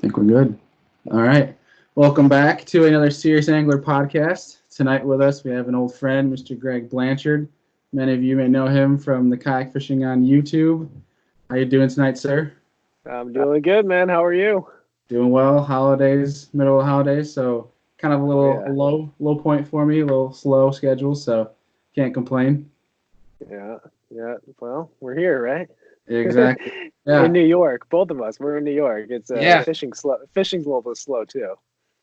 Think we're good. All right. Welcome back to another Serious Angler podcast. Tonight with us, we have an old friend, Mr. Greg Blanchard. Many of you may know him from the kayak fishing on YouTube. How you doing tonight, sir? I'm doing good, man. How are you? Doing well. Holidays, middle of holidays, so kind of a Oh little yeah, low point for me, a little slow schedule, so can't complain. yeah. Well, we're here, right? Exactly. In Yeah. New York, both of us. We're in New York. It's Yeah. fishing slow. Fishing's a little bit slow too.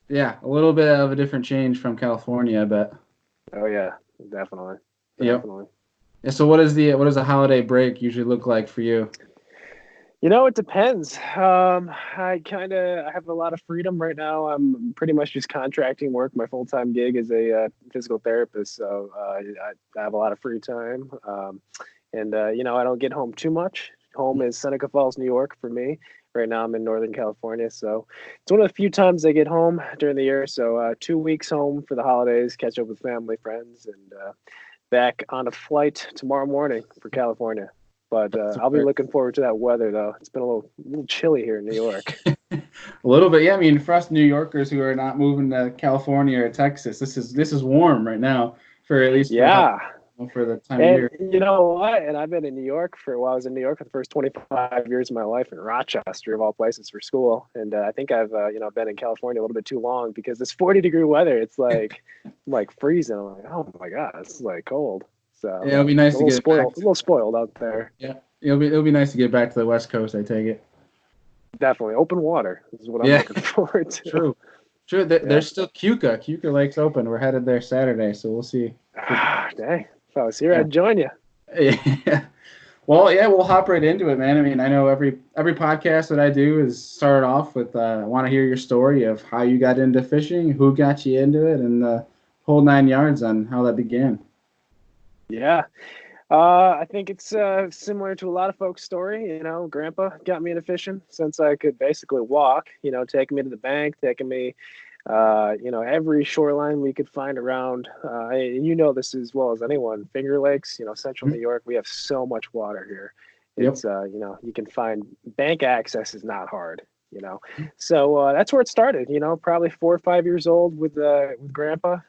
Yeah. A little bit of a different change from California, I bet. Oh yeah, definitely, Yep. definitely. Yeah, so what does a holiday break usually look like for you? It depends. I have a lot of freedom right now. I'm pretty much just contracting work. My full time gig is a physical therapist, so I have a lot of free time. And I don't get home too much. Home is Seneca Falls, New York for me. Right now, I'm in Northern California, so it's one of the few times I get home during the year. So 2 weeks home for the holidays, catch up with family, friends, and back on a flight tomorrow morning for California. But I'll be looking forward to that weather, though. It's been a little chilly here in New York. A little bit, yeah. I mean, for us New Yorkers who are not moving to California or Texas, this is warm right now for at least Yeah. for the time of And year. you know what? And I've been in New York I was in New York for the first 25 years of my life in Rochester, of all places, for school. And I think I've, been in California a little bit too long because this 40-degree weather, it's like, I'm like freezing. I'm like, oh my God, it's like cold. Yeah, So it'll be a nice to little get back. spoiled, a little spoiled out there. Yeah, it'll be nice to get back to the West Coast. I take it. Definitely open water is what I'm Yeah, looking forward to. true, true. Yeah. There's still Cuca Lake's open. We're headed there Saturday, so we'll see. Ah, dang. If I was here, Yeah, I'd join you. yeah. Well, yeah, we'll hop right into it, man. I mean, I know every podcast that I do is started off with I want to hear your story of how you got into fishing, who got you into it, and the whole 9 yards on how that began. Yeah. I think it's similar to a lot of folks' story. Grandpa got me into fishing since I could basically walk. Taking me to the bank, taking me, every shoreline we could find around. This as well as anyone. Finger Lakes, Central New Mhm. York. We have so much water here. Yep. It's you can find bank access is not hard. You know, so that's where it started. Probably 4 or 5 years old with Grandpa.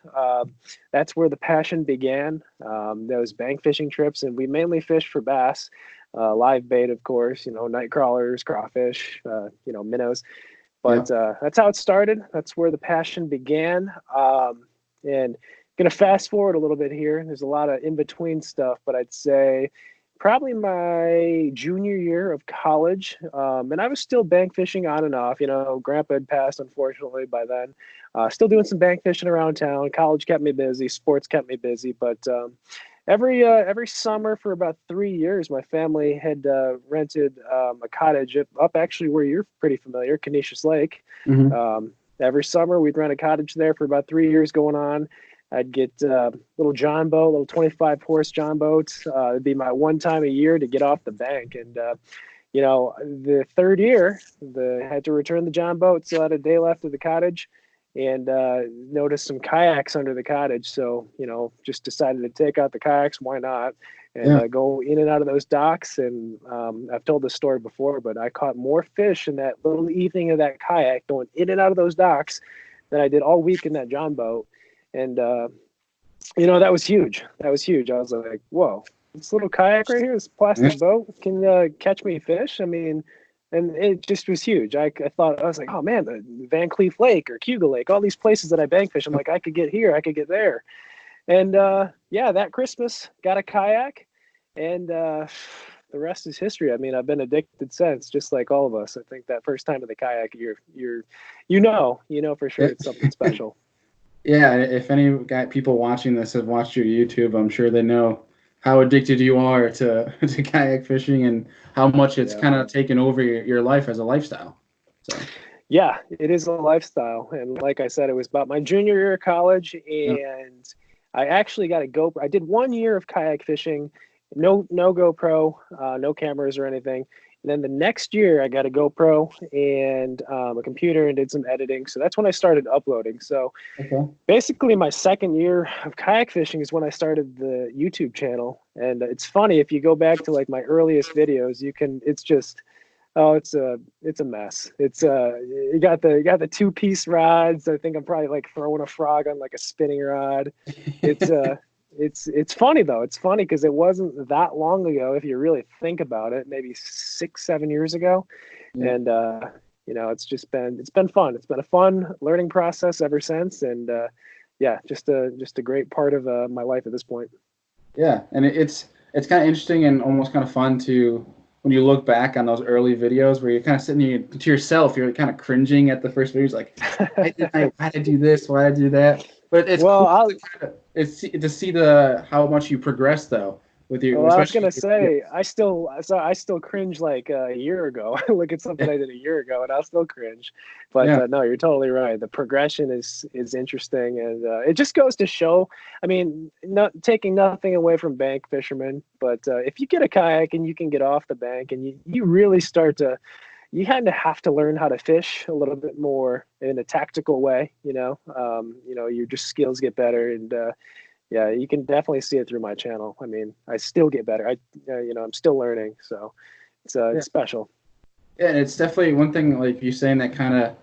That's where the passion began. Those bank fishing trips, and we mainly fished for bass, live bait, of course. Night crawlers, crawfish, minnows. But Yep. that's how it started. That's where the passion began. And gonna fast forward a little bit here. There's a lot of in between stuff, but I'd say probably my junior year of college. And I was still bank fishing on and off. Grandpa had passed, unfortunately, by then. Still doing some bank fishing around town. College kept me busy. Sports kept me busy. But every summer for about 3 years, my family had rented a cottage up actually where you're pretty familiar, Canisius Lake. Hmm. Every summer, we'd rent a cottage there for about 3 years going on. I'd get little John boat, little 25 horse John boats. It'd be my one time a year to get off the bank. And, the third year, I had to return the John boat. Still had a day left of the cottage and noticed some kayaks under the cottage. So, just decided to take out the kayaks. Why not? And Yeah. go in and out of those docks. And I've told this story before, but I caught more fish in that little evening of that kayak going in and out of those docks than I did all week in that John boat. And, that was huge. That was huge. I was like, whoa, this little kayak right here, this Yeah. plastic boat can catch me fish. I mean, and it just was huge. I thought, I was like, oh man, the Van Cleef Lake or Cuga Lake, all these places that I bank fish. I'm like, I could get here, I could get there. And yeah, that Christmas got a kayak, and the rest is history. I mean, I've been addicted since, just like all of us. I think that first time in the kayak, you know for sure it's something special. Yeah, if any people watching this have watched your YouTube, I'm sure they know how addicted you are to, to kayak fishing and how much it's Yeah. kind of taken over your life as a lifestyle. So, Yeah, it is a lifestyle. And like I said, it was about my junior year of college, yeah. and I actually got a GoPro. I did 1 year of kayak fishing, no GoPro, no cameras or anything. And then the next year, I got a GoPro and a computer and did some editing. So that's when I started uploading. So Okay. basically, my second year of kayak fishing is when I started the YouTube channel. And it's funny, if you go back to like my earliest videos, it's just Oh, it's a mess. It's you got the two-piece rods. I think I'm probably like throwing a frog on like a spinning rod. It's it's funny though. It's funny because it wasn't that long ago, if you really think about it, maybe 6, 7 years ago. Yeah. And it's been fun. It's been a fun learning process ever since. And yeah, just a great part of my life at this point. Yeah, and it's kind of interesting and almost kind of fun to when you look back on those early videos where you're kind of sitting here to yourself, you're kind of cringing at the first videos, like, why did I do this? Why did I do that? But it's Well, cool to see the how much you progress though with your Well, I was especially gonna with your say, I still cringe like a year ago. I look at something videos. I did a year ago, and I'll still cringe. But Yeah, no, you're totally right. The progression is interesting, and it just goes to show. I mean, not taking nothing away from bank fishermen, but if you get a kayak and you can get off the bank, and you really start to, you kind of have to learn how to fish a little bit more in a tactical way. Your just skills get better, and yeah, you can definitely see it through my channel. I mean, I still get better. I'm still learning, so yeah, it's special. yeah. And it's definitely one thing like you saying that kind of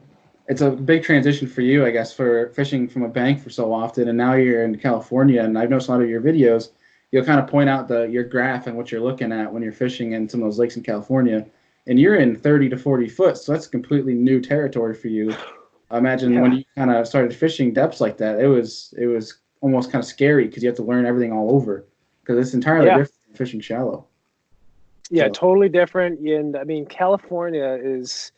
it's a big transition for you, I guess, for fishing from a bank for so often, and now you're in California, and I've noticed a lot of your videos. You'll kind of point out your graph and what you're looking at when you're fishing in some of those lakes in California, and you're in 30 to 40 foot, so that's completely new territory for you. I imagine when Yeah, you kind of started fishing depths like that, it was almost kind of scary because you have to learn everything all over because it's entirely yeah, different from fishing shallow. yeah, So totally different. And I mean, California is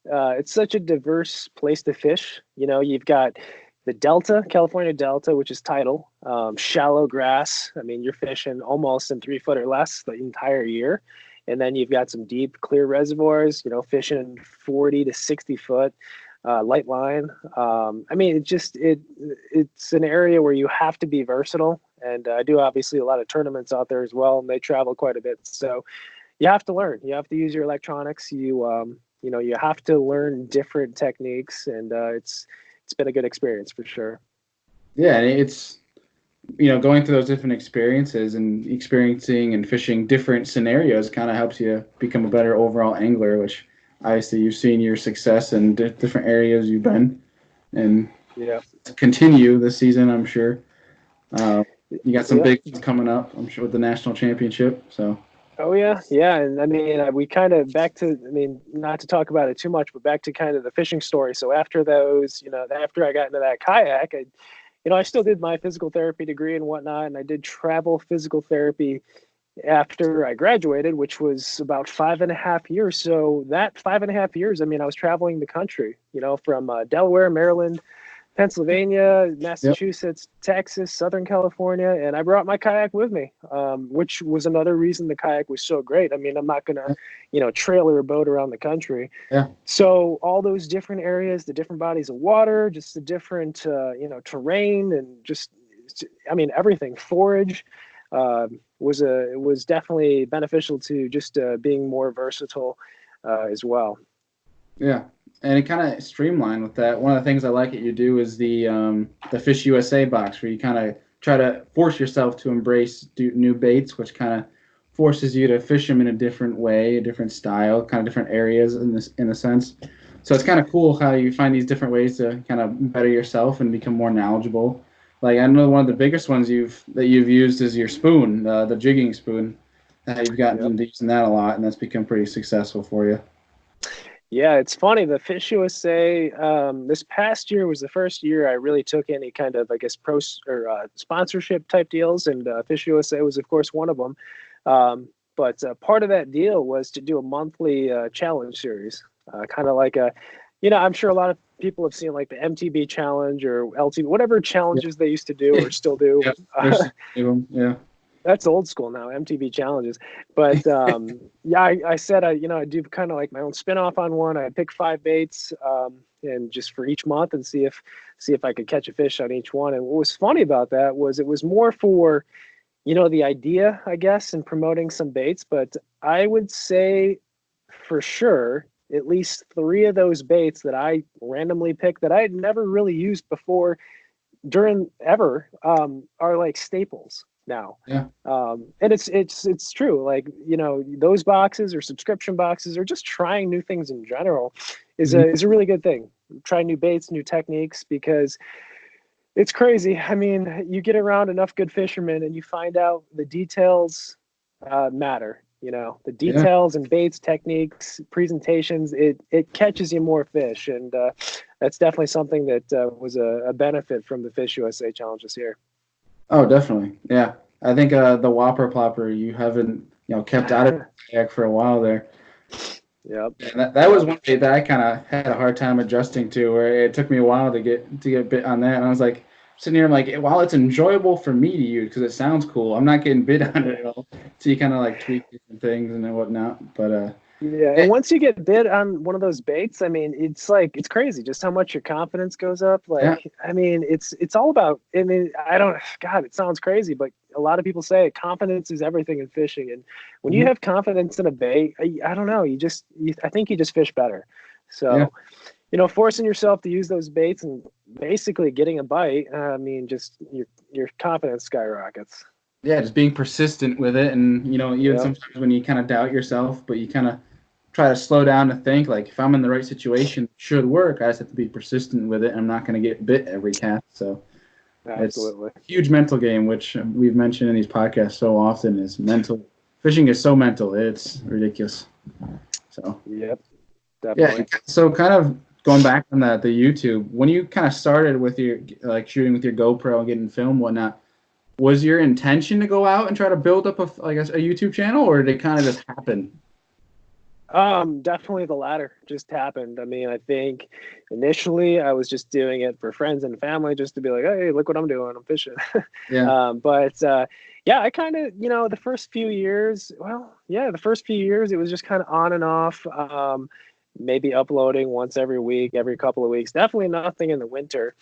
it's such a diverse place to fish. You've got the Delta, California Delta, which is tidal, shallow grass. I mean, you're fishing almost in 3 foot or less the entire year. And then you've got some deep, clear reservoirs, fishing 40 to 60 foot, light line. I mean, it's an area where you have to be versatile. And I do obviously a lot of tournaments out there as well, and they travel quite a bit. So you have to learn. You have to use your electronics. You have to learn different techniques, and it's been a good experience for sure. yeah, and it's going through those different experiences and experiencing and fishing different scenarios kind of helps you become a better overall angler, which obviously you've seen your success in different areas you've been and Yeah. to continue this season, I'm sure. You got some Yeah. big things coming up, I'm sure, with the national championship. So, Oh yeah, yeah, and I mean, we kind of back to. I mean, not to talk about it too much, but back to kind of the fishing story. So after those, after I got into that kayak, I still did my physical therapy degree and whatnot, and I did travel physical therapy after I graduated, which was about 5.5 years. So that 5.5 years, I mean, I was traveling the country, from Delaware, Maryland, Pennsylvania, yep. Massachusetts, Texas, Southern California, and I brought my kayak with me, which was another reason the kayak was so great. I mean, I'm not gonna, trailer a boat around the country. Yeah. So all those different areas, the different bodies of water, just the different, terrain, and just, I mean, everything. Forage was definitely beneficial to just being more versatile as well. Yeah. And it kind of streamlined with that. One of the things I like that you do is the Fish USA box, where you kind of try to force yourself to embrace new baits, which kind of forces you to fish them in a different way, a different style, kind of different areas in a sense. So it's kind of cool how you find these different ways to kind of better yourself and become more knowledgeable. Like I know one of the biggest ones you've used is your spoon, the jigging spoon. You've gotten Yep. into using that a lot, and that's become pretty successful for you. Yeah, it's funny. The Fish USA this past year was the first year I really took any kind of, I guess, sponsorship type deals, and Fish USA was, of course, one of them. But part of that deal was to do a monthly challenge series, kind of like I'm sure a lot of people have seen like the MTB challenge or LTB, whatever Yeah. challenges they used to do or still do. Yeah. There's some of them. Yeah. That's old school now, MTV challenges. But yeah, I said I do kind of like my own spin-off on one. I pick 5 baits, and just for each month, and see if I could catch a fish on each one. And what was funny about that was it was more for the idea, I guess, and promoting some baits. But I would say for sure at least 3 of those baits that I randomly picked that I had never really used before during ever are like staples. now. Yeah. And it's true. Like, you know, those boxes or subscription boxes or just trying new things in general Mhm. is a really good thing. Try new baits, new techniques, because it's crazy. I mean, you get around enough good fishermen and you find out the details matter. You know, the Yeah. details and baits, techniques, presentations, it catches you more fish. And that's definitely something that was a benefit from the Fish USA Challenge this year. Oh, definitely. Yeah. I think the Whopper Plopper you haven't, kept out of kayak for a while there. Yep. Yeah, that was Yep. one thing that I kind of had a hard time adjusting to, where it took me a while to get bit on that. And I was like sitting here, I'm like, while it's enjoyable for me to use because it sounds cool, I'm not getting bit on it at all. So you kind of like tweak different things and then whatnot. But Yeah, and once you get bit on one of those baits, I mean, it's like it's crazy just how much your confidence goes up. yeah, Like, I mean, it's all about. I mean, I don't. God, it sounds crazy, but a lot of people say confidence is everything in fishing. And when you mhm, have confidence in a bait, I don't know. I think you just fish better. yeah, So, you know, forcing yourself to use those baits and basically getting a bite. I mean, just your confidence skyrockets. yeah. Just being persistent with it, and even Yep. sometimes when you kind of doubt yourself, but you kind of try to slow down to think like, if I'm in the right situation, it should work. I just have to be persistent with it. I'm not going to get bit every cast. So it's Absolutely. a huge mental game, which we've mentioned in these podcasts so often. Is mental. Fishing is so mental. It's ridiculous. So Yep. yeah. Definitely. So kind of going back on the YouTube, when you kind of started with your like shooting with your GoPro and getting film, whatnot, was your intention to go out and try to build up a YouTube channel, or did it kind of just happen? Definitely the latter just happened. I mean, I think initially I was just doing it for friends and family just to be like, hey, look what I'm doing. I'm fishing. Yeah. But yeah, I kind of, you know, the first few years, well, yeah, the first few years it was just kind of on and off. Maybe uploading once every week, every couple of weeks. Definitely nothing in the winter.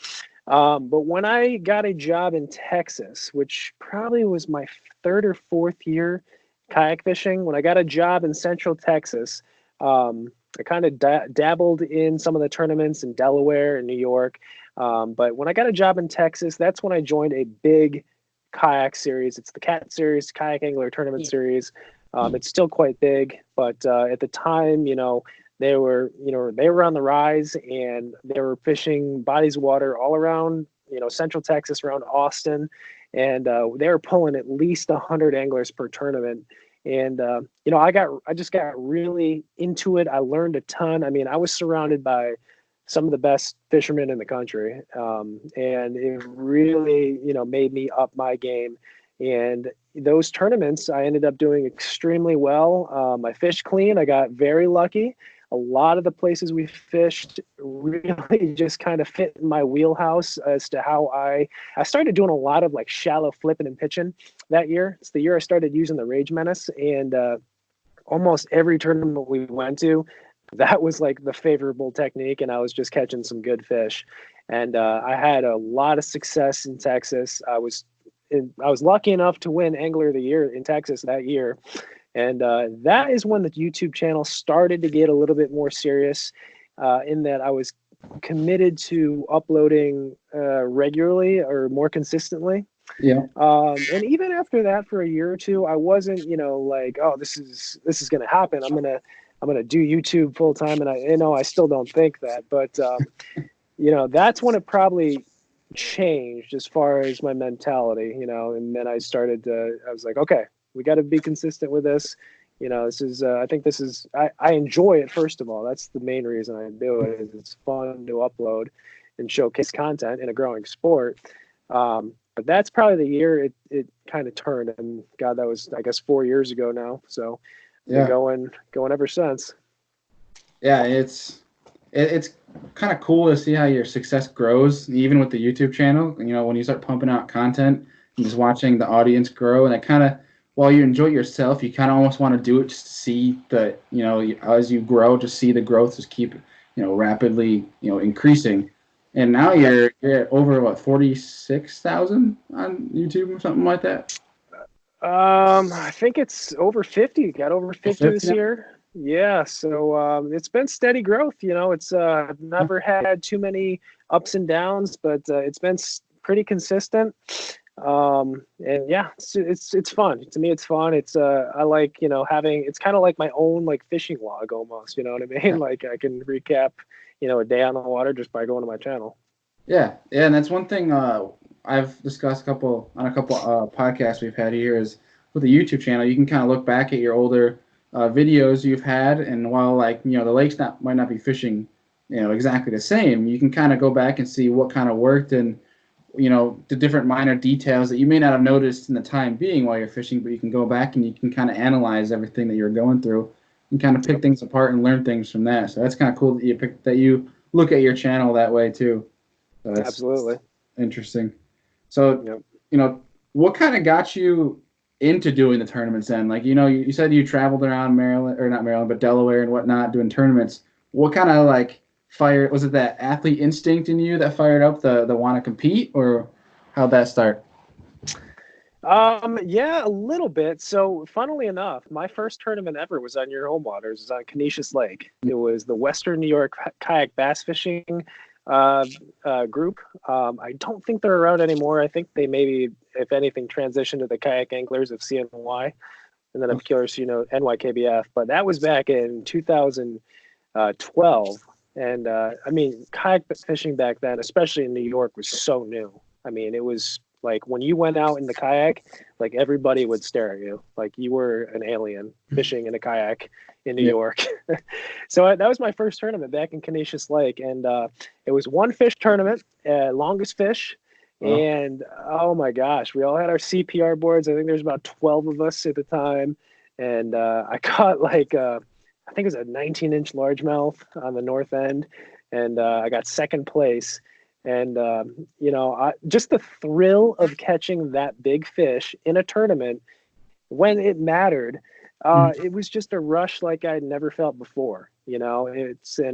But when I got a job in Texas, which probably was my third or fourth year kayak fishing, when I got a job in Central Texas, I kind of dabbled in some of the tournaments in Delaware and New York. But when I got a job in Texas, that's when I joined a big kayak series. It's the CAT series, Kayak Angler Tournament Series. It's still quite big, but at the time, you know, they were on the rise, and they were fishing bodies of water all around, you know, Central Texas, around Austin, and they were pulling at least 100 anglers per tournament. And you know, I just got really into it. I learned a ton. I mean, I was surrounded by some of the best fishermen in the country, and it really, you know, made me up my game. And those tournaments, I ended up doing extremely well. I fished clean. I got very lucky. A lot of the places we fished really just kind of fit in my wheelhouse as to how I started doing a lot of like shallow flipping and pitching that year. It's the year I started using the Rage Menace, and almost every tournament we went to, that was like the favorable technique, and I was just catching some good fish. And I had a lot of success in Texas. I was lucky enough to win Angler of the Year in Texas that year. And that is when the YouTube channel started to get a little bit more serious, in that I was committed to uploading regularly or more consistently. Yeah. And even after that, for a year or two, I wasn't, you know, like, oh, this is going to happen. I'm gonna do YouTube full time, and I still don't think that, but you know, that's when it probably changed as far as my mentality, you know. And then I was like, okay, we got to be consistent with this. You know, this is, I think this is, I enjoy it. First of all, that's the main reason I do it, is it's fun to upload and showcase content in a growing sport. But that's probably the year it kind of turned. And God, that was, I guess, 4 years ago now. So I've been Yeah. going ever since. Yeah. It's kind of cool to see how your success grows, even with the YouTube channel. When you start pumping out content and just watching the audience grow, and it kind of, while you enjoy it yourself, you kind of almost want to do it just to see as you grow, just see the growth just keep, rapidly, increasing. And now you're at over what, 46,000 on YouTube or something like that. I think it's over 50. Got over Oh, 50 50 this now? year. Yeah, so it's been steady growth. You know, it's I've never had too many ups and downs, but it's been pretty consistent. And yeah, it's fun. To me, it's fun. It's I like, having, it's kind of like my own like fishing log almost, you know what I mean? Yeah. Like I can recap, a day on the water just by going to my channel. Yeah, and that's one thing I've discussed on a couple podcasts we've had here is with the YouTube channel, you can kind of look back at your older videos you've had, and while like the lakes might not be fishing exactly the same, you can kind of go back and see what kind of worked and the different minor details that you may not have noticed in the time being while you're fishing, but you can go back and you can kind of analyze everything that you're going through and kind of pick Yep, things apart and learn things from that. So that's kind of cool that you look at your channel that way too. So that's absolutely. interesting. So, Yep. what kind of got you into doing the tournaments then? Like, you said you traveled around Maryland, or not Maryland, but Delaware and whatnot doing tournaments. What kind of like fire was it, that athlete instinct in you that fired up the want to compete, or how'd that start? Yeah, a little bit. So, funnily enough, my first tournament ever was on your home waters. It was on Canisius Lake. It was the Western New York Kayak Bass Fishing uh, group. I don't think they're around anymore. I think they maybe, if anything, transitioned to the Kayak Anglers of CNY, and then of course, NYKBF. But that was back in 2012. And I mean, kayak fishing back then, especially in New York, was so new. I mean, it was like when you went out in the kayak, like everybody would stare at you, like you were an alien fishing in a kayak in New Yeah. York. So that was my first tournament back in Canisius Lake, and it was one fish tournament, longest fish. Well, And oh my gosh, we all had our CPR boards. I think there's about 12 of us at the time, and I caught like I think it was a 19-inch largemouth on the north end, and I got second place. And just the thrill of catching that big fish in a tournament when it mattered, mhm. it was just a rush like I'd never felt before. And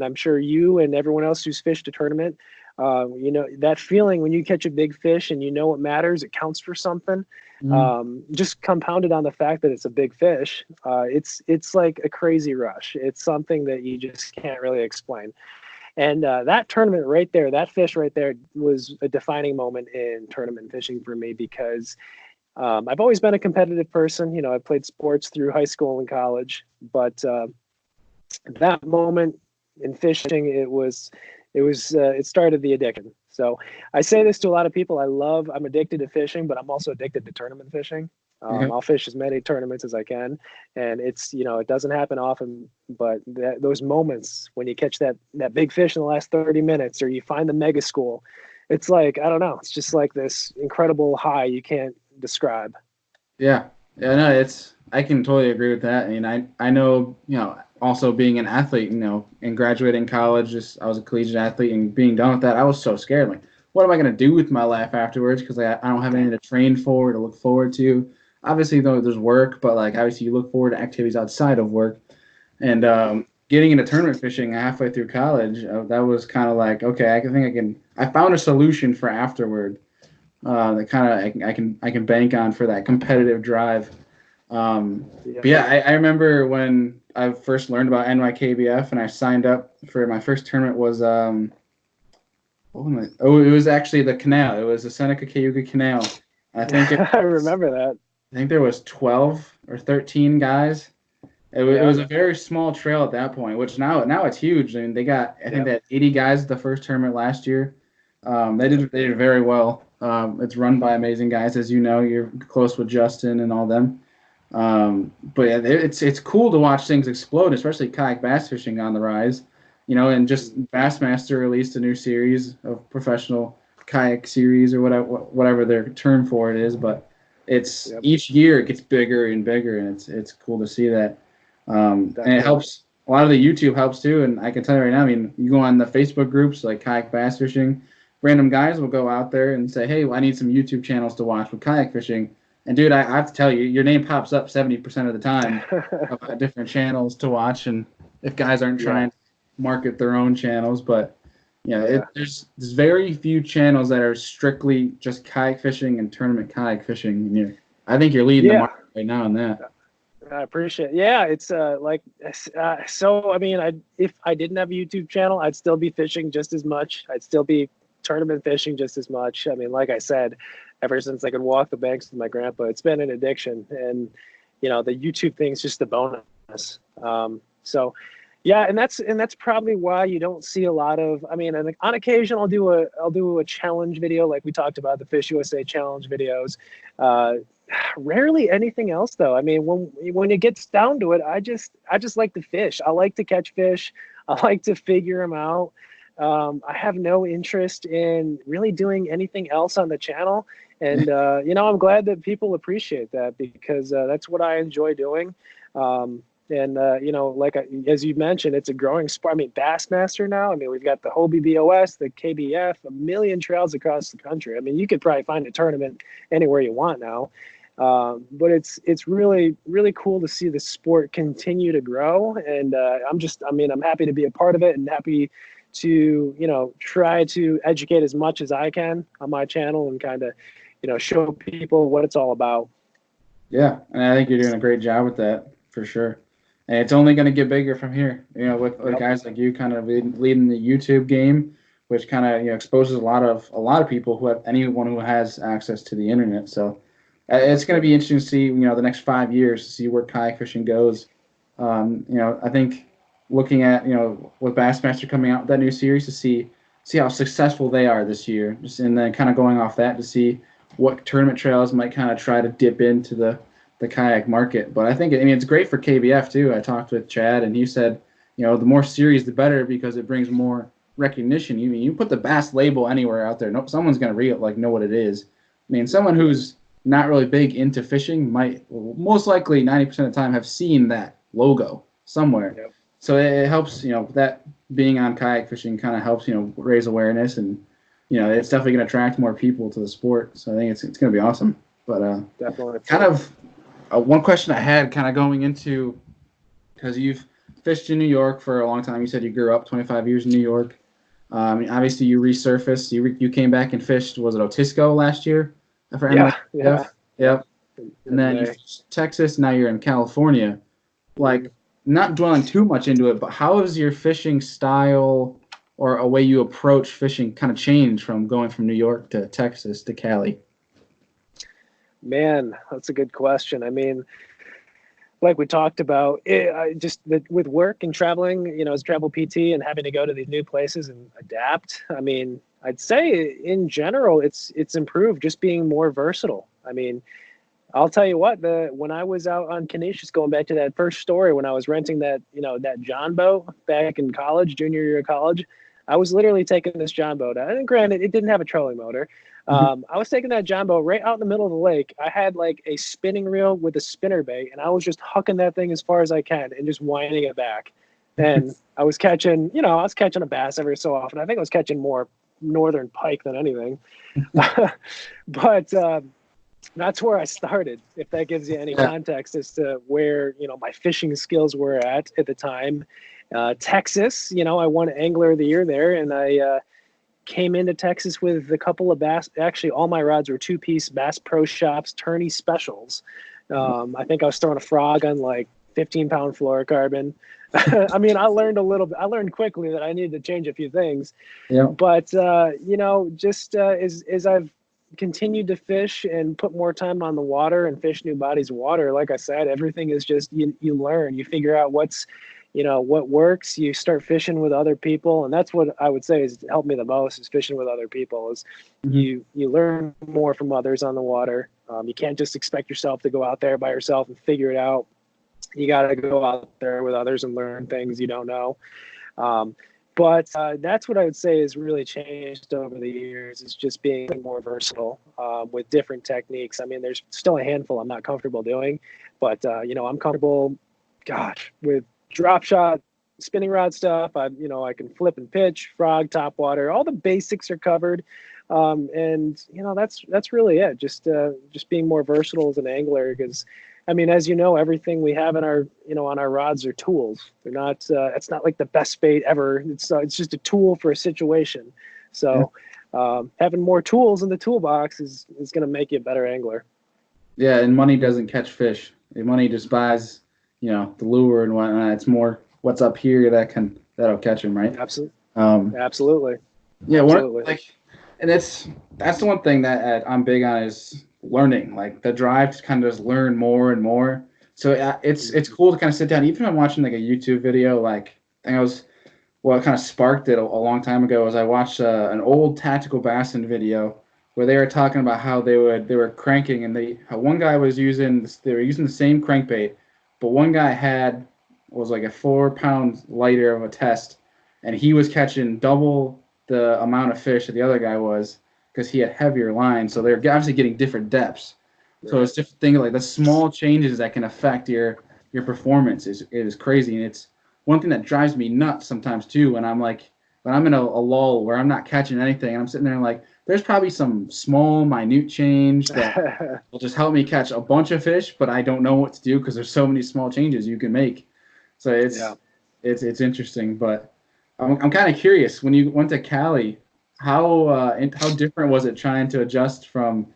I'm sure you and everyone else who's fished a tournament, that feeling when you catch a big fish and it matters, it counts for something. Mhm. Just compounded on the fact that it's a big fish, it's like a crazy rush. It's something that you just can't really explain. And that tournament right there, that fish right there, was a defining moment in tournament fishing for me because I've always been a competitive person. I played sports through high school and college, but that moment in fishing, it started the addiction. So I say this to a lot of people. I'm addicted to fishing, but I'm also addicted to tournament fishing. Yeah. I'll fish as many tournaments as I can, and it doesn't happen often, but those moments when you catch that big fish in the last 30 minutes, or you find the mega school, it's like, I don't know, it's just like this incredible high you can't describe. Yeah, yeah, no, I can totally agree with that. I mean, I know, also being an athlete, and graduating college, just I was a collegiate athlete, and being done with that, I was so scared. Like, what am I going to do with my life afterwards? Because I don't have anything to train for, to look forward to. Obviously, though, there's work, but like obviously, you look forward to activities outside of work. And getting into tournament fishing halfway through college, that was kind of like, okay, I found a solution for afterward that kind of I can bank on for that competitive drive. But Yeah. yeah, I remember when I first learned about NYKBF and I signed up for my first tournament was it was actually the canal. It was the Seneca Cayuga Canal. I think I remember that. I think there was 12 or 13 guys. It Yeah. was a very small trail at that point, which now it's huge. I mean, I think Yep. they had 80 guys at the first tournament last year. Yep. They did very well. It's run by amazing guys, as you know. You're close with Justin and all them. But yeah, it's cool to watch things explode, especially kayak bass fishing on the rise. And just Bassmaster released a new series of professional kayak series or whatever their term for it is. But it's Yep. each year it gets bigger and bigger, and it's cool to see that. And it Definitely. helps. A lot of the YouTube helps too, and I can tell you right now. I mean, you go on the Facebook groups like kayak bass fishing. Random guys will go out there and say, "Hey, I need some YouTube channels to watch with kayak fishing." And dude, I have to tell you, your name pops up 70% of the time of different channels to watch. And if guys aren't Yeah. trying to market their own channels, but Yeah. there's very few channels that are strictly just kayak fishing and tournament kayak fishing. I think you're leading the Yeah. market right now in that. I appreciate it. Yeah, it's so I mean, if I didn't have a YouTube channel, I'd still be fishing just as much. I'd still be tournament fishing just as much. I mean, like I said, ever since I could walk the banks with my grandpa. It's been an addiction, and the YouTube thing is just a bonus. So yeah, and that's probably why you don't see a lot of. I mean, on occasion I'll do a challenge video like we talked about, the Fish USA challenge videos. Rarely anything else though. I mean, when it gets down to it, I just like to fish. I like to catch fish. I like to figure them out. I have no interest in really doing anything else on the channel. And, I'm glad that people appreciate that, because that's what I enjoy doing. As you mentioned, it's a growing sport. I mean, Bassmaster now, I mean, we've got the Hobie BOS, the KBF, a million trails across the country. I mean, you could probably find a tournament anywhere you want now. But it's really, really cool to see the sport continue to grow. And I'm happy to be a part of it, and happy to, try to educate as much as I can on my channel, and kind of, show people what it's all about. Yeah, and I think you're doing a great job with that, for sure. And it's only going to get bigger from here, with guys like you kind of leading the YouTube game, which kind of, exposes a lot of people anyone who has access to the internet. So it's going to be interesting to see, the next 5 years, to see where kayak fishing goes. I think looking at, with Bassmaster coming out with that new series, to see how successful they are this year, and then kind of going off that to see what tournament trails might kind of try to dip into the kayak market. But I think it's great for KBF too. I talked with Chad, and he said, the more series the better, because it brings more recognition. You put the Bass label anywhere out there, someone's gonna know what it is. I mean, someone who's not really big into fishing might most likely 90% of the time have seen that logo somewhere. Yep. So it helps, that being on kayak fishing kind of helps, raise awareness, and it's definitely going to attract more people to the sport. So I think it's going to be awesome. But definitely, kind of one question I had, kind of going into, because you've fished in New York for a long time. You said you grew up 25 years in New York. Obviously you resurfaced. You came back and fished. Was it Otisco last year? Yeah. Yep. And then you fished Texas. Now you're in California. Not dwelling too much into it, but how has your fishing style or a way you approach fishing kind of changed from going from New York to Texas to Cali? Man, that's a good question. I mean, like we talked about, with work and traveling, as a travel PT and having to go to these new places and adapt. I mean, I'd say in general, it's improved, just being more versatile. I mean, I'll tell you what, when I was out on Canisius, going back to that first story, when I was renting that John boat back in college, junior year of college, I was literally taking this John boat out. And granted, it didn't have a trolling motor. I was taking that John boat right out in the middle of the lake. I had like a spinning reel with a spinner bait, and I was just hucking that thing as far as I can and just winding it back. And I was catching a bass every so often. I think I was catching more northern pike than anything. But that's where I started, if that gives you any context as to where, my fishing skills were at the time. Texas, I won Angler of the Year there, and I came into Texas with a couple of bass. Actually, all my rods were 2-piece Bass Pro Shops tourney specials. I think I was throwing a frog on like 15-pound fluorocarbon. I mean, I learned quickly that I needed to change a few things. Yeah. But, as I've continued to fish and put more time on the water and fish new bodies of water, like I said, everything is just, you learn, you figure out what works. You start fishing with other people, and that's what I would say has helped me the most, is fishing with other people. Is you learn more from others on the water. You can't just expect yourself to go out there by yourself and figure it out. You got to go out there with others and learn things you don't know. But that's what I would say has really changed over the years, is just being more versatile with different techniques. I mean, there's still a handful I'm not comfortable doing, but, I'm comfortable, with drop shot, spinning rod stuff. I can flip and pitch, frog, top water. All the basics are covered. And, that's really it. Just being more versatile as an angler, because I mean, as you know, everything we have in our, on our rods are tools. They're not, it's not like the best bait ever. It's just a tool for a situation. So having more tools in the toolbox is going to make you a better angler. Yeah, and money doesn't catch fish. Money just buys, the lure and whatnot. It's more what's up here that'll catch them, right? Absolutely. Absolutely. Yeah. Absolutely. And that's the one thing that I'm big on is learning, like the drive to kind of just learn more and more. So it's cool to kind of sit down, even if I'm watching like a YouTube video. Like I think I was what kind of sparked it a long time ago was I watched an old tactical bassin video where they were talking about how they were cranking and how one guy was using they were using the same crankbait, but one guy was like a 4 pound lighter of a test, and he was catching double the amount of fish that the other guy was because he had heavier lines. So they're obviously getting different depths. So it's just thinking like the small changes that can affect your performance is crazy, and it's one thing that drives me nuts sometimes too when I'm in a lull where I'm not catching anything and I'm sitting there like there's probably some small minute change that will just help me catch a bunch of fish, but I don't know what to do because there's so many small changes you can make. So Yeah. it's interesting, but I'm kind of curious when you went to Cali, how different was it trying to adjust from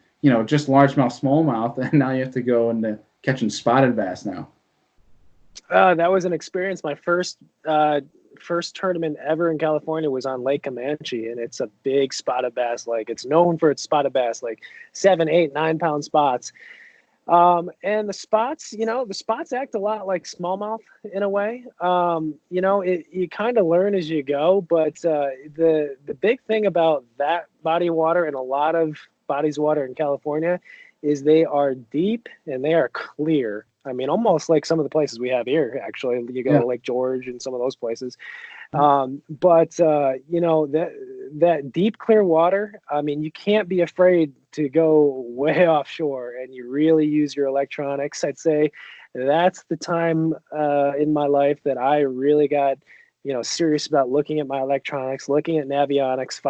just largemouth, smallmouth, and now you have to go into catching spotted bass now. That was an experience. My first tournament ever in California was on Lake Comanche, and it's a big spotted bass lake. It's known for its spotted bass, like 7, 8, 9 pound spots. And the spots act a lot like smallmouth in a way. You kind of learn as you go, but the big thing about that body of water and a lot of bodies of water in California is they are deep and they are clear. I mean, almost like some of the places we have here. Actually, you go Yeah. to Lake George and some of those places. But that deep, clear water, I mean, you can't be afraid to go way offshore and you really use your electronics. I'd say that's the time in my life that I really got, serious about looking at my electronics, looking at navionics,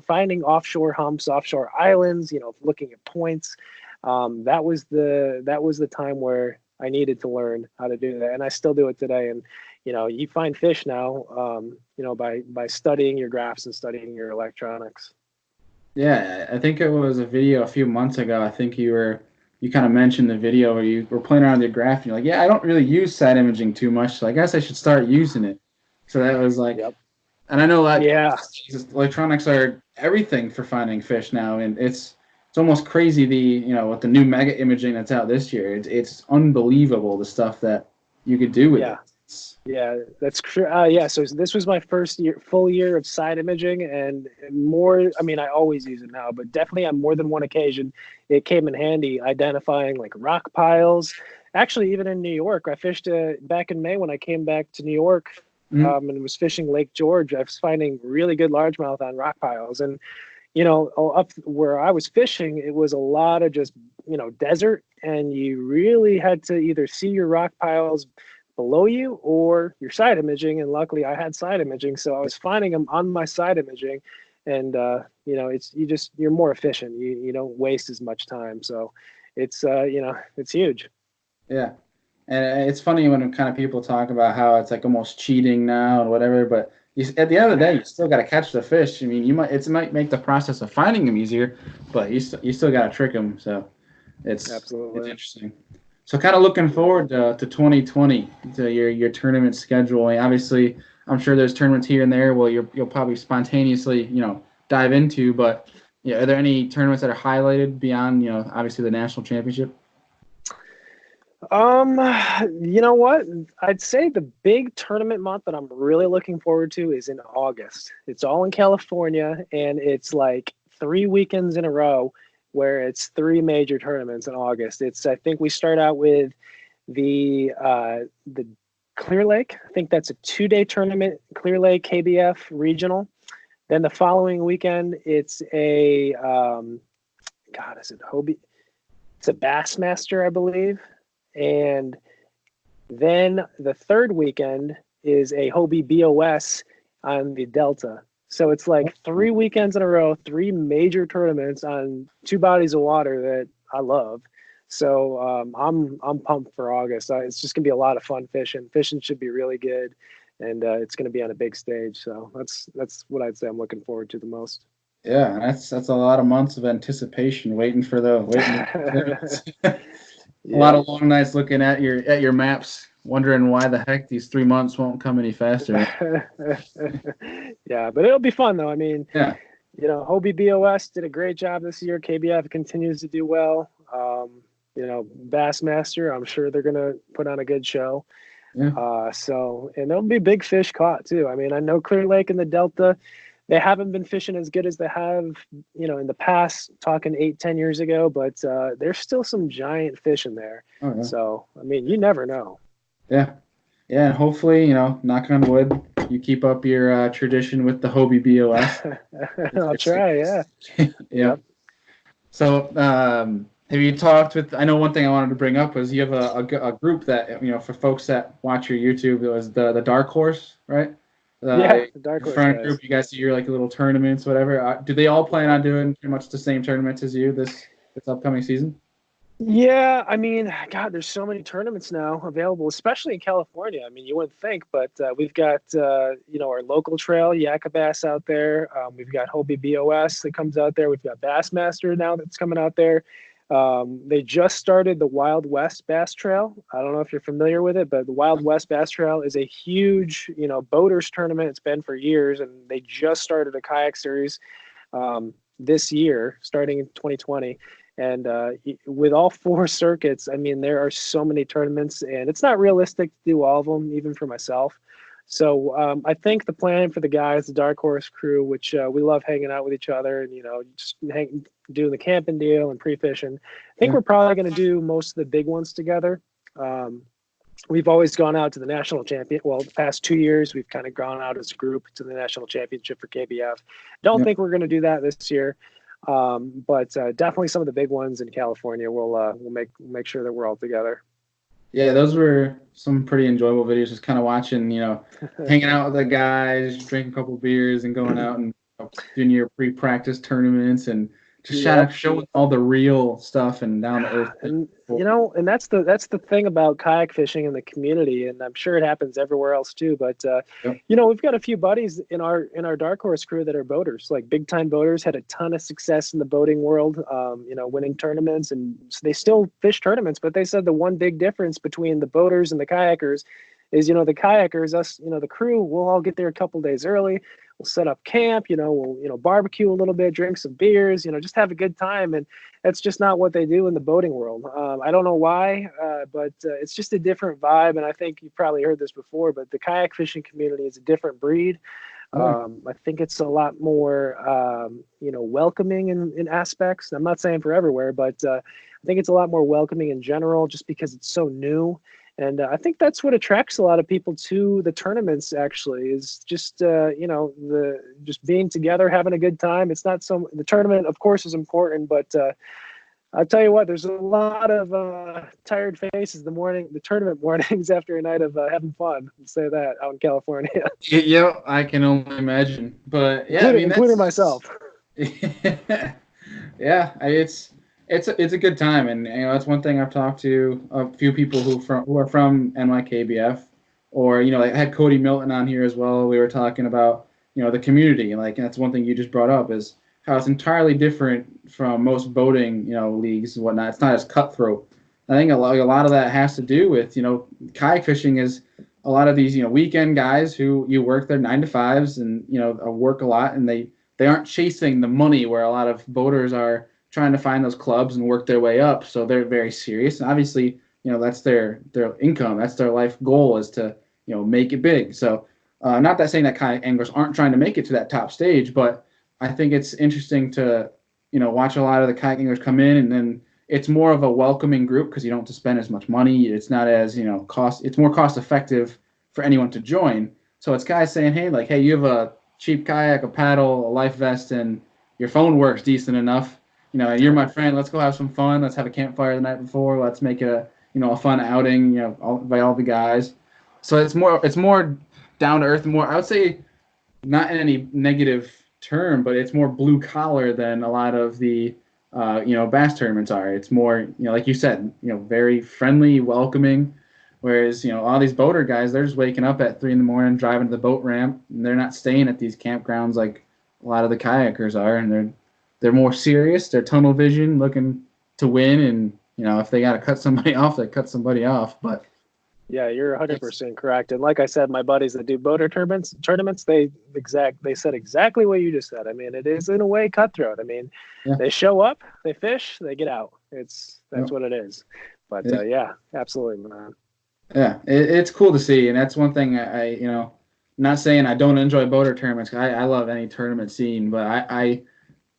finding offshore humps, offshore islands, looking at points. That was the time where I needed to learn how to do that, and I still do it today. And you find fish now, by studying your graphs and studying your electronics. Yeah, I think it was a video a few months ago. I think you kind of mentioned the video where you were playing around with your graph and you're like, yeah, I don't really use side imaging too much, so I guess I should start using it. So that was like, Yep. and I know that Yeah. electronics are everything for finding fish now, and it's almost crazy with the new mega imaging that's out this year. It's unbelievable the stuff that you could do with Yeah. it. Yeah, that's true. Yeah, so this was my first full year of side imaging, and more. I mean, I always use it now, but definitely on more than one occasion, it came in handy identifying like rock piles. Actually, even in New York, I fished back in May when I came back to New York, Mhm. and was fishing Lake George. I was finding really good largemouth on rock piles, and up where I was fishing, it was a lot of just desert, and you really had to either see your rock piles below you or your side imaging. And luckily I had side imaging, so I was finding them on my side imaging. And you're more efficient. You don't waste as much time. So it's huge. Yeah. And it's funny when kind of people talk about how it's like almost cheating now and whatever, but at the end of the day, you still got to catch the fish. I mean, it might make the process of finding them easier, but you still got to trick them. So it's Absolutely. interesting. So kind of looking Yeah. forward to 2020 to your tournament schedule. I mean, obviously, I'm sure there's tournaments here and there where you'll probably spontaneously dive into, but yeah, are there any tournaments that are highlighted beyond obviously the national championship? Um, you know what? I'd say the big tournament month that I'm really looking forward to is in August. It's all in California, and it's like 3 weekends in a row where it's three major tournaments in August. I think we start out with the Clear Lake. I think that's a 2-day tournament, Clear Lake KBF regional. Then the following weekend, it's a God, is it Hobie? It's a Bassmaster, I believe. And then the third weekend is a Hobie BOS on the Delta. So it's like 3 weekends in a row, three major tournaments on two bodies of water that I love. So I'm pumped for August. It's just gonna be a lot of fun fishing. Fishing should be really good, and it's gonna be on a big stage. So that's what I'd say I'm looking forward to the most. Yeah, that's a lot of months of anticipation waiting. A lot Yeah. of long nights looking at your maps, wondering why the heck these 3 months won't come any faster. Yeah, but it'll be fun though. I mean, Yeah, Hobie BOS did a great job this year. KBF continues to do well. Bassmaster, I'm sure they're going to put on a good show. Yeah. And there'll be big fish caught too. I mean, I know Clear Lake and the Delta, they haven't been fishing as good as they have, in the past, talking 8-10 years ago, but there's still some giant fish in there. Oh, yeah. So, I mean, you never know. Yeah. Yeah, and hopefully, knock on wood, you keep up your tradition with the Hobie BOS. I'll try, yeah. Yep. So, have you talked with? I know one thing I wanted to bring up was you have a group that for folks that watch your YouTube. It was the Dark Horse, right? The Dark Horse front group. You guys do your little tournaments, whatever. Do they all plan on doing pretty much the same tournaments as you this upcoming season? Yeah, I mean, God, there's so many tournaments now available, especially in California. I mean, you wouldn't think, but we've got, our local trail, Yakabass out there. We've got Hobie BOS that comes out there. We've got Bassmaster now that's coming out there. They just started the Wild West Bass Trail. I don't know if you're familiar with it, but the Wild West Bass Trail is a huge, boaters tournament. It's been for years, and they just started a kayak series this year, starting in 2020. And with all 4 circuits, I mean, there are so many tournaments, and it's not realistic to do all of them, even for myself. So I think the plan for the guys, the Dark Horse crew, which we love hanging out with each other and, just doing the camping deal and pre-fishing. I think we're probably going to do most of the big ones together. We've always gone out to the national champion. Well, the past 2 years, we've kind of gone out as a group to the national championship for KBF. Don't think we're going to do that this year. But definitely some of the big ones in California. We'll make sure that we're all together. Yeah, those were some pretty enjoyable videos. Just kind of watching, hanging out with the guys, drinking a couple beers, and going out and doing your pre-practice tournaments and just showing all the real stuff and down to earth. And that's the thing about kayak fishing in the community, and I'm sure it happens everywhere else too. But we've got a few buddies in our Dark Horse crew that are boaters, like big time boaters, had a ton of success in the boating world, winning tournaments, and they still fish tournaments. But they said the one big difference between the boaters and the kayakers is, the kayakers, us, the crew, we'll all get there a couple days early. We'll set up camp, we'll barbecue a little bit, drink some beers, just have a good time. And that's just not what they do in the boating world. I don't know why, but it's just a different vibe. And I think you've probably heard this before, but the kayak fishing community is a different breed. I think it's a lot more, welcoming in aspects. I'm not saying for everywhere, but I think it's a lot more welcoming in general, just because it's so new. And I think that's what attracts a lot of people to the tournaments, actually, is just, just being together, having a good time. It's not the tournament, of course, is important, but I'll tell you what, there's a lot of tired faces the tournament mornings after a night of having fun. I'll say that out in California. Yeah, I can only imagine. But yeah, including myself. Yeah, it's a good time, and that's one thing I've talked to a few people who are from NYKBF, or I had Cody Milton on here as well. We were talking about the community, and that's one thing you just brought up is how it's entirely different from most boating leagues and whatnot. It's not as cutthroat. I think a lot of that has to do with kayak fishing is a lot of these weekend guys who work their 9 to 5s and work a lot, and they aren't chasing the money where a lot of boaters are trying to find those clubs and work their way up. So they're very serious. And obviously, that's their income. That's their life goal, is to, make it big. So not that saying that kayak anglers aren't trying to make it to that top stage, but I think it's interesting to, watch a lot of the kayak anglers come in, and then it's more of a welcoming group because you don't have to spend as much money. It's not as, it's more cost effective for anyone to join. So it's guys saying, hey, you have a cheap kayak, a paddle, a life vest, and your phone works decent enough. You're my friend. Let's go have some fun. Let's have a campfire the night before. Let's make it a fun outing. By all the guys. So it's more down to earth. More, I would say, not in any negative term, but it's more blue collar than a lot of the bass tournaments are. It's more like you said, very friendly, welcoming. Whereas all these boater guys, they're just waking up at 3 a.m, driving to the boat ramp, and they're not staying at these campgrounds like a lot of the kayakers are, and they're more serious. They're tunnel vision, looking to win, and if they got to cut somebody off, they cut somebody off. But Yeah, you're 100% correct. And like I said, my buddies that do boater tournaments, they said exactly what you just said. I mean, it is in a way cutthroat. I mean, Yeah. they show up, they fish, they get out. That's Yep. what it is. But Yeah. yeah, absolutely, man. Yeah, it's cool to see, and that's one thing not saying I don't enjoy boater tournaments. I love any tournament scene, but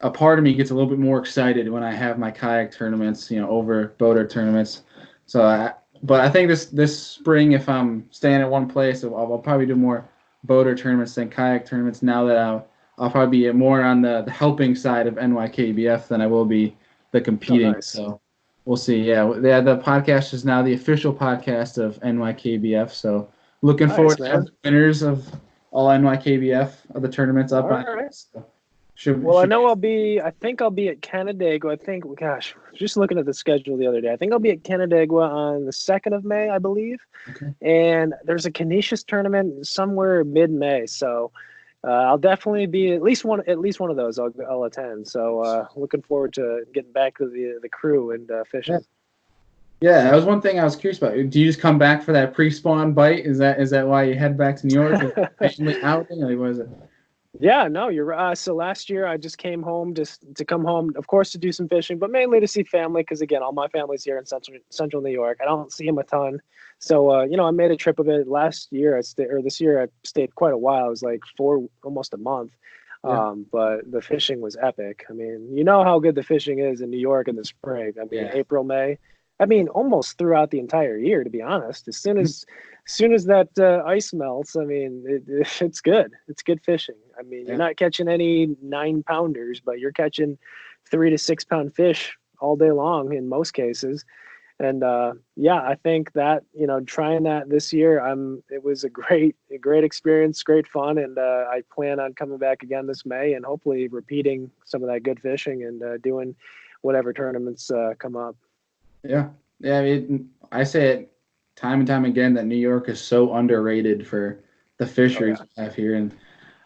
a part of me gets a little bit more excited when I have my kayak tournaments, over boater tournaments. So, but I think this spring, if I'm staying at one place, I'll probably do more boater tournaments than kayak tournaments. Now that I'll probably be more on the helping side of NYKBF than I will be the Oh, competing. nice. So we'll see. Yeah, the podcast is now the official podcast of NYKBF. So looking Nice, forward to man. the winners of all NYKBF of the tournaments All up on. right. So should Well, I should know I think I'll be at Canandaigua. I think, gosh, just looking at the schedule the other day, I think I'll be at Canandaigua on the 2nd of May, I believe. okay. And there's a Canisius tournament somewhere mid-May. So I'll definitely be at least one of those I'll attend. So looking forward to getting back to the crew and Yeah. fishing. Yeah, that was one thing I was curious about. Do you just come back for that pre-spawn bite? Is that why you head back to New York? Is it officially outing? Like, what is it? Yeah, no, you're so last year I just came home just to come home, of course, to do some fishing, but mainly to see family because again, all my family's here in central New York. I don't see them a ton, so I made a trip of it last year. This year I stayed quite a while. It was like almost a month. Yeah. But the fishing was epic. I mean, you know how good the fishing is in New York in the spring. I mean, Yeah. April, May. I mean, almost throughout the entire year, to be honest. As soon as that ice melts, I mean, it's good. It's good fishing. I mean, you're Yeah. not catching any 9-pounders, but you're catching 3 to 6 pound fish all day long in most cases. And yeah, I think that trying that this year, it was a great experience, great fun, and I plan on coming back again this May and hopefully repeating some of that good fishing and doing whatever tournaments come up. Yeah. Yeah. I say it time and time again that New York is so underrated for the Oh fisheries yeah, we have here. And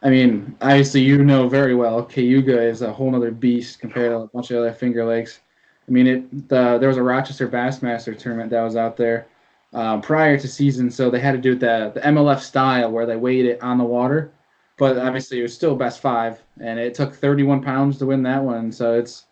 I mean, obviously, very well, Cayuga is a whole other beast compared to a bunch of other Finger Lakes. I mean, there was a Rochester Bassmaster tournament that was out there prior to season, so they had to do the MLF style where they weighed it on the water. But obviously, it was still best five, and it took 31 pounds to win that one. So that's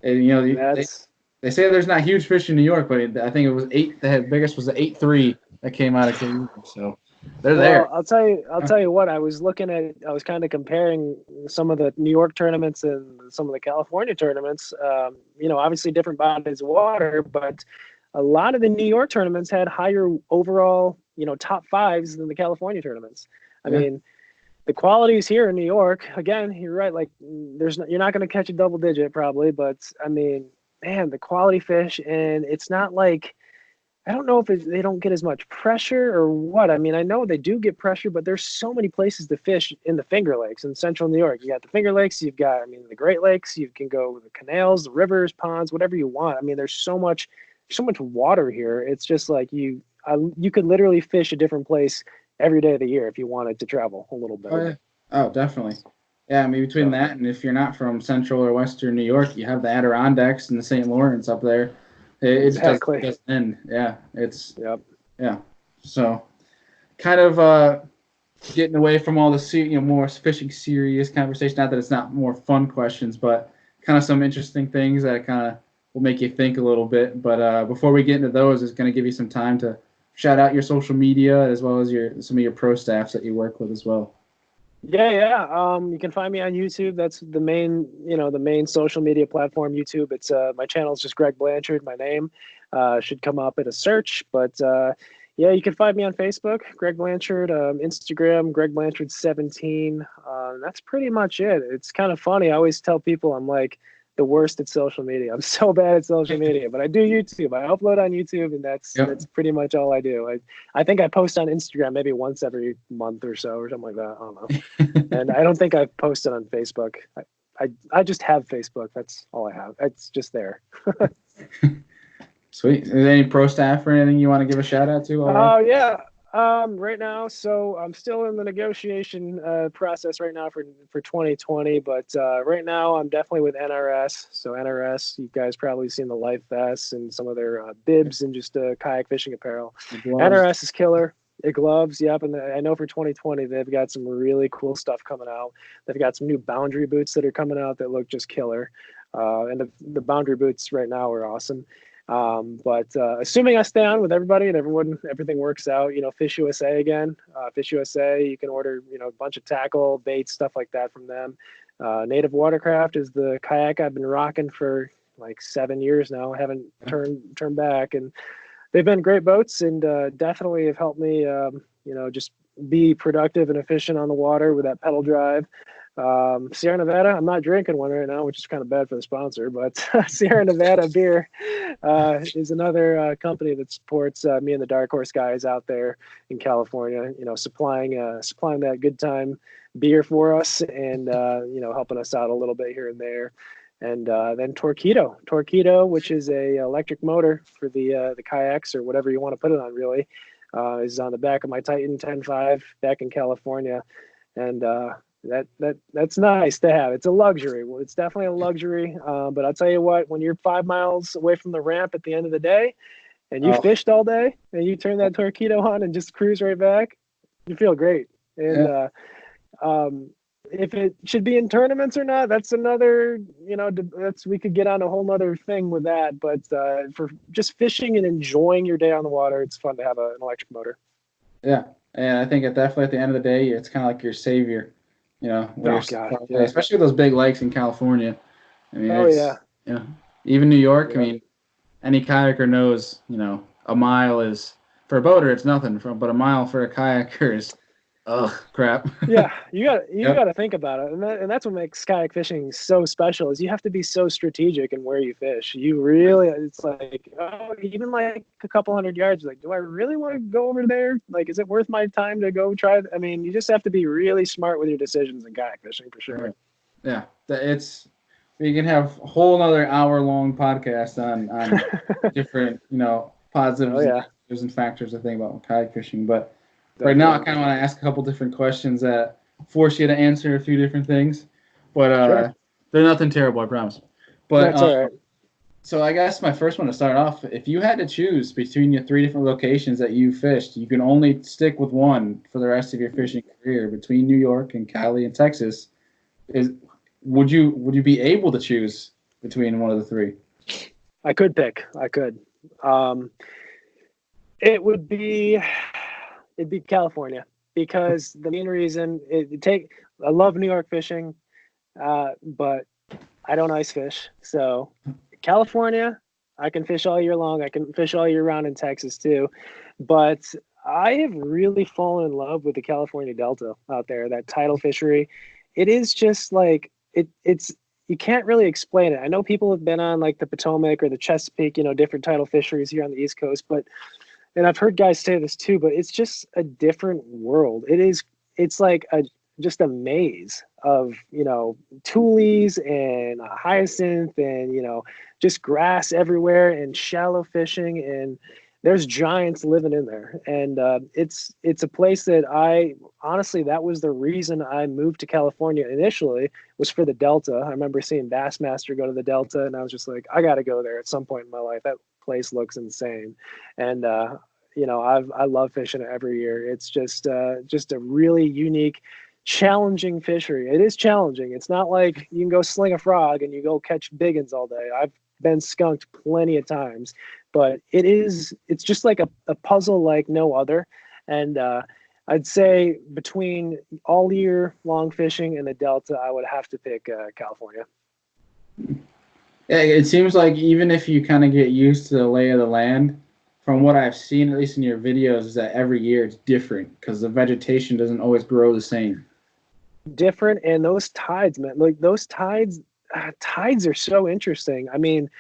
they say there's not huge fish in New York, but I think it was eight. The biggest was the 8.3 that came out of Cayuga. So they're there. Well, I'll tell you what. I was kind of comparing some of the New York tournaments and some of the California tournaments. Obviously different bodies of water, but a lot of the New York tournaments had higher overall, top fives than the California tournaments. I Yeah. mean, the quality is here in New York. Again, you're right. Like, you're not going to catch a double digit probably, but I mean, man, the quality fish, and it's not like. I don't know if they don't get as much pressure or what. I mean, I know they do get pressure, but there's so many places to fish in the Finger Lakes in central New York. You got the Finger Lakes, you've got, I mean, the Great Lakes, you can go the canals, the rivers, ponds, whatever you want. I mean, there's so much water here. It's just like you could literally fish a different place every day of the year if you wanted to travel a little bit. Oh yeah. Oh, definitely. Yeah, I mean between So, that and if you're not from Central or Western New York, you have the Adirondacks and the St. Lawrence up there. It exactly. doesn't end. Yeah, it's Yep. yeah. So kind of getting away from all the more fishing serious conversation. Not that it's not more fun questions, but kind of some interesting things that kind of will make you think a little bit. But before we get into those, it's going to give you some time to shout out your social media as well as some of your pro staffs that you work with as well. Yeah. You can find me on YouTube. That's the main social media platform, YouTube. It's my channel is just Greg Blanchard, my name. Should come up in a search. But yeah, you can find me on Facebook, Greg Blanchard, Instagram, Greg Blanchard 17. That's pretty much it. It's kind of funny. I always tell people I'm like the worst at social media. I'm so bad at social media, but I do YouTube. I upload on YouTube, and that's pretty much all I do. I think I post on Instagram maybe once every month or so or something like that. I don't know. And I don't think I've posted on Facebook. I just have Facebook. That's all I have. It's just there. Sweet. Is there any pro staff or anything you want to give a shout out to? Oh yeah. Right now, so I'm still in the negotiation process right now for 2020, but right now I'm definitely with NRS. So NRS, you guys probably seen the life vests and some of their bibs and just kayak fishing apparel. The gloves. NRS is killer. The gloves, yep, and I know for 2020 they've got some really cool stuff coming out. They've got some new boundary boots that are coming out that look just killer, and the boundary boots right now are awesome. But assuming I stay on with everybody and everything works out, Fish USA again. Fish USA, you can order, a bunch of tackle, baits, stuff like that from them. Native Watercraft is the kayak I've been rocking for like 7 years now. I haven't turned back, and they've been great boats and definitely have helped me, just be productive and efficient on the water with that pedal drive. Sierra Nevada, I'm not drinking one right now, which is kind of bad for the sponsor, but Sierra Nevada beer is another company that supports me and the Dark Horse guys out there in California, supplying that good time beer for us and, helping us out a little bit here and there. And then Torqeedo, which is a electric motor for the kayaks or whatever you want to put it on, really, is on the back of my Titan 10.5 back in California. And that's nice to have. It's a luxury. Well, it's definitely a luxury. But I'll tell you what, when you're 5 miles away from the ramp at the end of the day and you fished all day and you turn that Torqeedo on and just cruise right back, you feel great. And if it should be in tournaments or not, that's another, we could get on a whole nother thing with that. But for just fishing and enjoying your day on the water, it's fun to have an electric motor. Yeah. And I think definitely at the end of the day, it's kind of like your savior, especially with those big lakes in California. I mean, even New York. Yeah. I mean, any kayaker knows, a mile is, for a boater, it's nothing. But a mile for a kayaker is, crap. Yeah, you got to think about it, and that's what makes kayak fishing so special. Is you have to be so strategic in where you fish. It's like even like a couple 100 yards. Like, do I really want to go over there? Like, is it worth my time to go try? I mean, you just have to be really smart with your decisions in kayak fishing for sure. Yeah, we can have a whole another hour-long podcast on different, positives and factors I think about kayak fishing, but. Right now, I kind of want to ask a couple different questions that force you to answer a few different things, but they're nothing terrible, I promise. But that's all right. So I guess my first one to start off, if you had to choose between your 3 different locations that you fished, you can only stick with one for the rest of your fishing career between New York and Cali and Texas. Would you be able to choose between one of the 3? I could pick. I could. It'd be California, because the main reason I love New York fishing, but I don't ice fish. So California, I can fish all year long. I can fish all year round in Texas too. But I have really fallen in love with the California Delta out there, that tidal fishery. It is just like, it's, you can't really explain it. I know people have been on like the Potomac or the Chesapeake, different tidal fisheries here on the East Coast, and I've heard guys say this too, but it's just a different world. It's like just a maze of, tules and hyacinth and, just grass everywhere and shallow fishing. And there's giants living in there. And it's a place that honestly, that was the reason I moved to California initially, was for the Delta. I remember seeing Bassmaster go to the Delta, and I was just like, I got to go there at some point in my life. That place looks insane. And I love fishing it every year. It's just a really unique, challenging fishery. It is challenging. It's not like you can go sling a frog and you go catch biggins all day. I've been skunked plenty of times, but it's just like a puzzle like no other. And I'd say between all year long fishing and the Delta, I would have to pick California. Yeah, it seems like even if you kind of get used to the lay of the land, from what I've seen, at least in your videos, is that every year it's different because the vegetation doesn't always grow the same. Different, and those tides, man, like those tides are so interesting. I mean,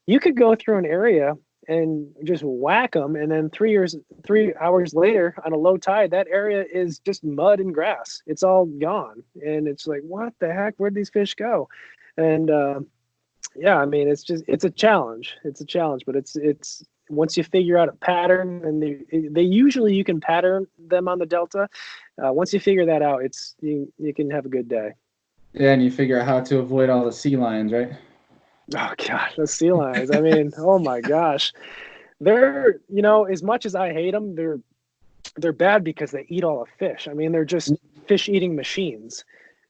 you could go through an area and just whack them, and then 3 hours later on a low tide, that area is just mud and grass. It's all gone, and it's like, what the heck? Where'd these fish go? And I mean, it's a challenge. It's a challenge, but it's once you figure out a pattern, and they usually you can pattern them on the Delta. Once you figure that out, you can have a good day. Yeah, and you figure out how to avoid all the sea lions, right? Oh God, the sea lions. I mean, oh my gosh, they're as much as I hate them, they're bad because they eat all the fish. I mean, they're just fish eating machines.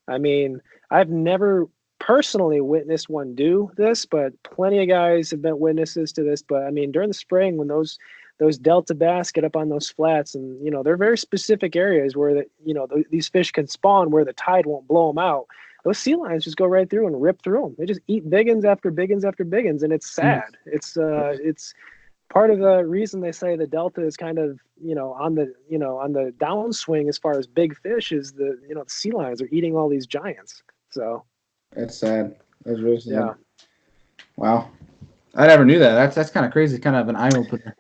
I mean, I've never personally witnessed one do this, but plenty of guys have been witnesses to this. But I mean, during the spring, when those Delta bass get up on those flats, and they're very specific areas where these fish can spawn where the tide won't blow them out. Those sea lions just go right through and rip through them. They just eat biggins after biggins after biggins, and it's sad. It's part of the reason they say the Delta is kind of on the downswing as far as big fish is the sea lions are eating all these giants. So it's sad. That's really sad. Yeah. Wow, I never knew that. That's kind of crazy. Kind of an eye opener.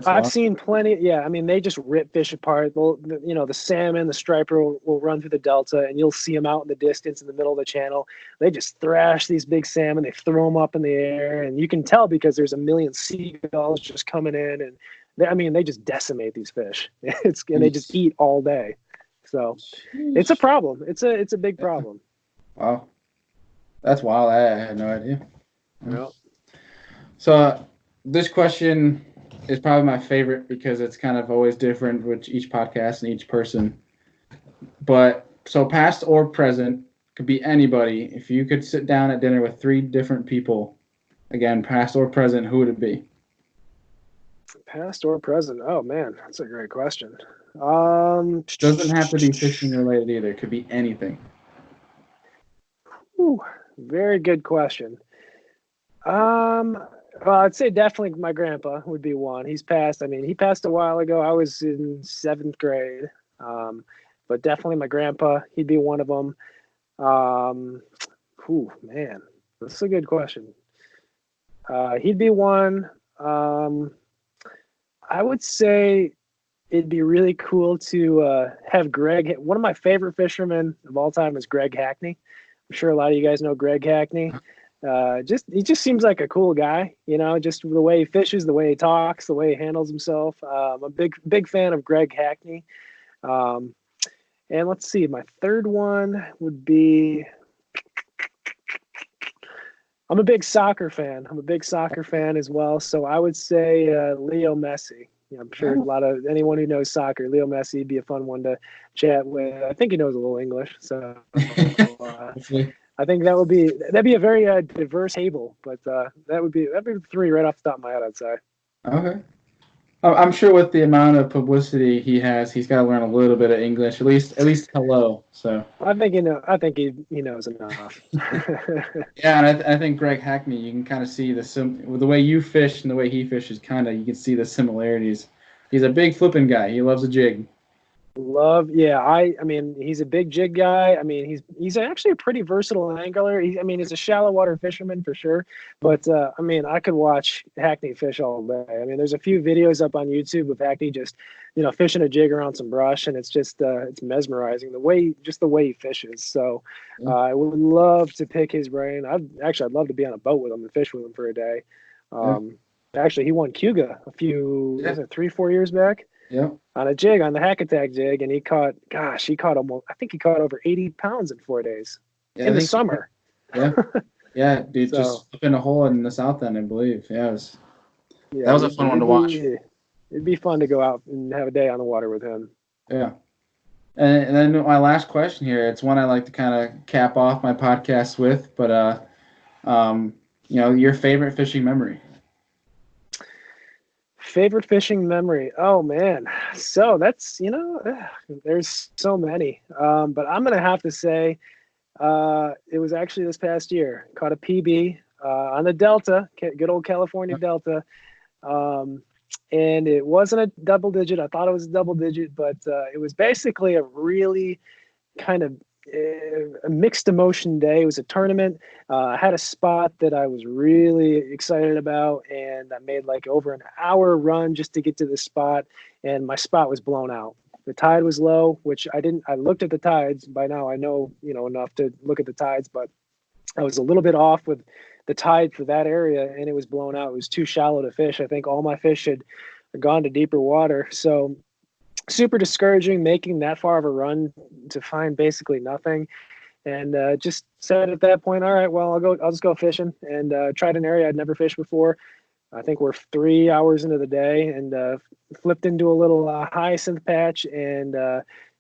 I've seen plenty. Yeah, I mean, they just rip fish apart. The salmon, the striper will run through the Delta, and you'll see them out in the distance in the middle of the channel. They just thrash these big salmon. They throw them up in the air, and you can tell because there's a million seagulls just coming in, and they just decimate these fish. And they just eat all day. So it's a problem. It's a big problem. Wow, that's wild. I had no idea. Yeah. So this question is probably my favorite because it's kind of always different with each podcast and each person. But so past or present, could be anybody. If you could sit down at dinner with 3 different people, again, past or present, who would it be? Past or present? Oh man, that's a great question. Doesn't have to be fishing related either. It could be anything. Ooh, very good question. Well, I'd say definitely my grandpa would be one. He's passed. I mean, he passed a while ago. I was in 7th grade. But definitely my grandpa, he'd be one of them. Man, that's a good question. He'd be one. I would say it'd be really cool to have Greg. One of my favorite fishermen of all time is Greg Hackney. I'm sure a lot of you guys know Greg Hackney. He just seems like a cool guy, just the way he fishes, the way he talks, the way he handles himself. I'm a big fan of Greg Hackney. And let's see, my third one would be, I'm a big soccer fan. I'm a big soccer fan as well. So I would say Leo Messi. I'm sure anyone who knows soccer, Leo Messi would be a fun one to chat with. I think he knows a little English. So I think that'd be a very diverse table, but that'd be 3 right off the top of my head, I'd say. Okay. I'm sure with the amount of publicity he has, he's got to learn a little bit of English, at least hello. So I think he knows enough. Yeah, and I think Greg Hackney, you can kind of see the way you fish and the way he fishes, you can see the similarities. He's a big flipping guy. He loves a jig. I mean, he's a big jig guy. I mean, he's actually a pretty versatile angler. He's a shallow water fisherman for sure. But I mean, I could watch Hackney fish all day. I mean, there's a few videos up on YouTube of Hackney just, fishing a jig around some brush, and it's just it's mesmerizing the way he fishes. So I would love to pick his brain. I'd love to be on a boat with him and fish with him for a day. Actually, he won Cuga a few 3-4 years back. Yeah. On a jig, on the Hack Attack jig, and he caught almost, I think he caught over 80 pounds in 4 days in the summer. Yeah, dude, just up in a hole in the south end, I believe. Yeah, that was a fun one to watch. It'd be fun to go out and have a day on the water with him. Yeah. And then my last question here, it's one I like to kind of cap off my podcast with, but your favorite fishing memory. Favorite fishing memory. Oh man. So that's, there's so many. But I'm going to have to say, it was actually this past year. Caught a PB on the Delta, good old California Delta. And it wasn't a double digit. I thought it was a double digit, but it was basically a really kind of a mixed emotion day. It was a tournament. I had a spot that I was really excited about, and I made like over an hour run just to get to the spot, and my spot was blown out. The tide was low, which I looked at the tides. By now I know, enough to look at the tides, but I was a little bit off with the tide for that area, and it was blown out. It was too shallow to fish. I think all my fish had gone to deeper water. So super discouraging making that far of a run to find basically nothing. And just said at that point, all right, well, I'll just go fishing, and tried an area I'd never fished before. I think we're 3 hours into the day, and flipped into a little hyacinth patch, and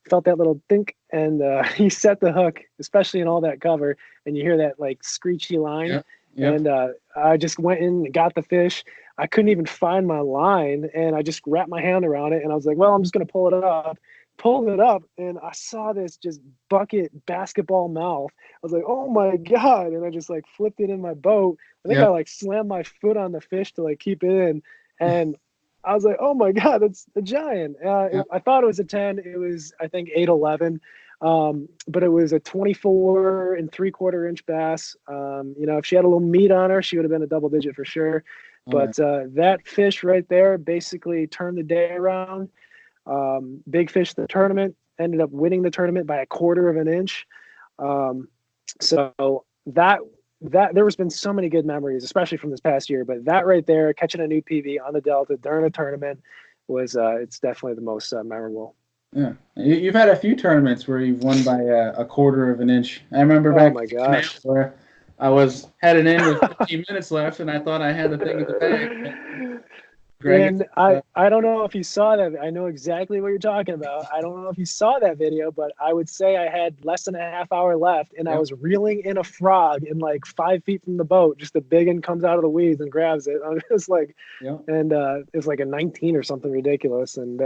felt that little think, and he set the hook, especially in all that cover, and you hear that like screechy line. Yep. Yep. And I just went in and got the fish. I couldn't even find my line, and I just wrapped my hand around it, and I was like, well, I'm just going to pull it up. Pulled it up, and I saw this just bucket basketball mouth. I was like, oh my God. And I just like flipped it in my boat. I think I like slammed my foot on the fish to like keep it in. And I was like, oh my God, that's a giant. I thought it was a 10. It was, I think, 8'11". But it was a 24 and 3/4 inch bass. If she had a little meat on her, she would have been a double digit for sure. But that fish right there basically turned the day around. Big fish in the tournament, ended up winning the tournament by 1/4 of an inch. So that there has been so many good memories, especially from this past year, but that right there, catching a new PV on the Delta during a tournament was, it's definitely the most memorable. Yeah. You've had a few tournaments where you've won by 1/4 of an inch. I remember back where I was heading in with 15 minutes left, and I thought I had the thing in the bag. And I don't know if you saw that. I know exactly what you're talking about. I don't know if you saw that video, but I would say I had less than a half hour left, and I was reeling in a frog in like 5 feet from the boat. Just a big one comes out of the weeds and grabs it. I was just like, and it's like a 19 or something ridiculous. And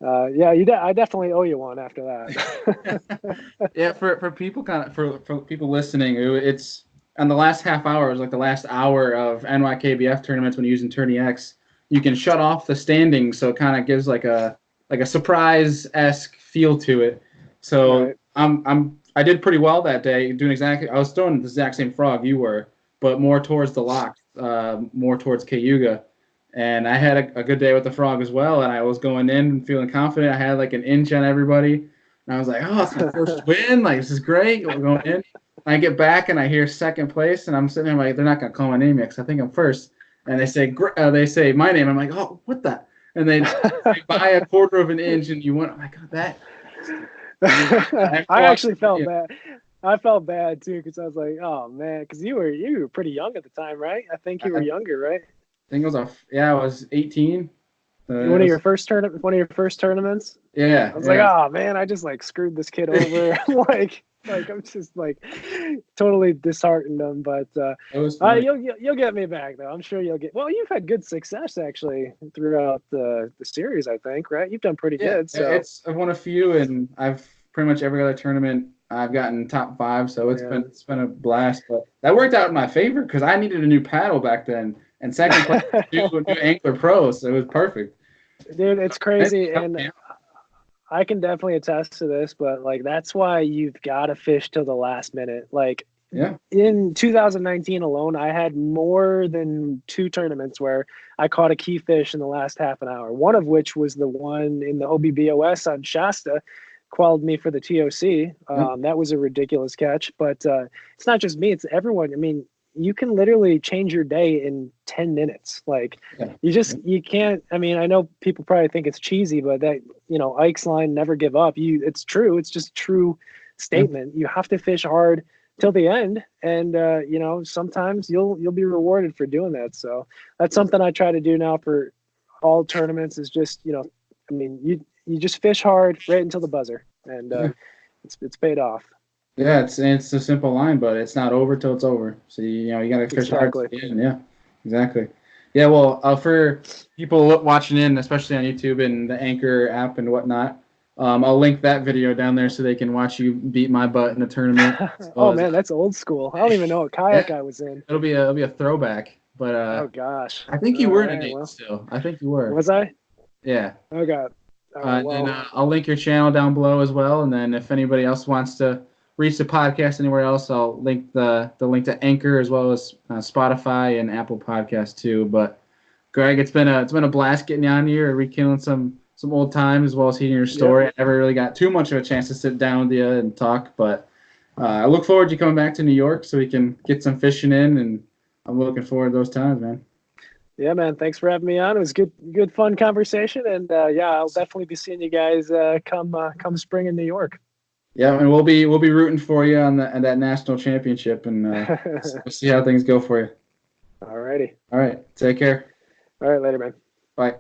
I definitely owe you one after that. Yeah, for people for people listening, it's on the last half hour. It was like the last hour of NYKBF tournaments when using Tourney X. You can shut off the standings, so it kind of gives like a surprise-esque feel to it. So I did pretty well that day, I was throwing the exact same frog you were, but more towards the lock, more towards Cayuga. And I had a good day with the frog as well, and I was going in feeling confident. I had like an inch on everybody, and I was like, oh, it's my first win. Like, this is great. We're going in. I get back, and I hear second place, and I'm sitting there like, they're not going to call my name yet because I think I'm first. And they say my name. I'm like, oh, what the? And they by 1/4 of an inch, and you went. I'm like, oh, that. I actually felt bad. I felt bad too because I was like, oh man, because you were pretty young at the time, right? I think you were younger, right? I think it was I was 18. One of your first tournaments. Yeah. I was like, oh man, I just like screwed this kid over. like I'm just like totally disheartened him, but you'll get me back though. I'm sure you'll get. Well, you've had good success actually throughout the series, I think, right? You've done pretty good. So I've won a few, and I've pretty much every other tournament I've gotten top 5. So it's been a blast. But that worked out in my favor because I needed a new paddle back then, and second place new Angler Pro, so it was perfect. Dude, it's crazy, and I can definitely attest to this, but like that's why you've got to fish till the last minute. Like in 2019 alone, I had more than 2 tournaments where I caught a key fish in the last half an hour. One of which was the one in the OBBOS on Shasta, qualified me for the TOC. That was a ridiculous catch, but it's not just me; it's everyone. I mean, you can literally change your day in 10 minutes. Like you can't, I mean, I know people probably think it's cheesy, but that, Ike's line, never give up. It's true. It's just true statement. You have to fish hard till the end. And, sometimes you'll be rewarded for doing that. So that's something I try to do now for all tournaments is just, you just fish hard right until the buzzer, and it's paid off. Yeah, it's a simple line, but it's not over till it's over. So you got to fish hard to the end. Yeah, exactly. Yeah, well, for people watching in, especially on YouTube and the Anchor app and whatnot, I'll link that video down there so they can watch you beat my butt in the tournament. Oh man, that's old school. I don't even know what kayak I was in. It'll be a throwback, but oh gosh, I think you were in it still. I think you were. Was I? Yeah. Oh god. And I'll link your channel down below as well, and then if anybody else wants to reach the podcast anywhere else, I'll link the link to Anchor as well as Spotify and Apple Podcasts too. But Greg, it's been a blast getting you on here, rekindling some old times as well as hearing your story. I never really got too much of a chance to sit down with you and talk, but I look forward to coming back to New York so we can get some fishing in, and I'm looking forward to those times, man. Yeah, man. Thanks for having me on. It was good, fun conversation. And yeah, I'll definitely be seeing you guys come spring in New York. Yeah, and we'll be rooting for you on that national championship, and we'll see how things go for you. All righty. All right, take care. All right, later, man. Bye.